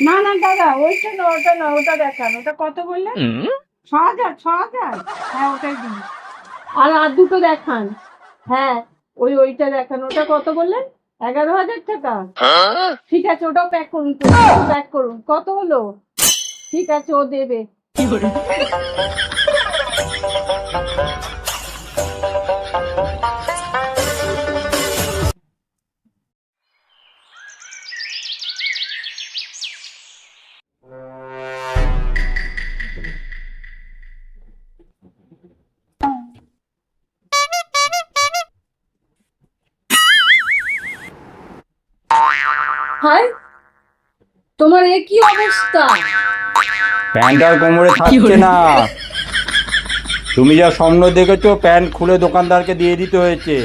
না না দাদা, ওইটা না, ওটা না, ওটা দেখান। ওটা কত বললেন? 6,000, 6,000? হ্যাঁ, ওটাই দিন। আর দুটো দেখান। হ্যাঁ, ওইটা দেখান। ওটা কত বললেন? 11,000 টাকা? ঠিক আছে, ওটাও প্যাক করুন তো, প্যাক করুন। কত হলো? ঠিক আছে, ও দেবে। হাই, তোমার এ কি অবস্থা? প্যান্ট আর কোমরে থাকছে না। তুমি যা স্বপ্ন দেখেছো প্যান্ট খুলে দোকানদারকে দিয়ে দিতে হয়েছে।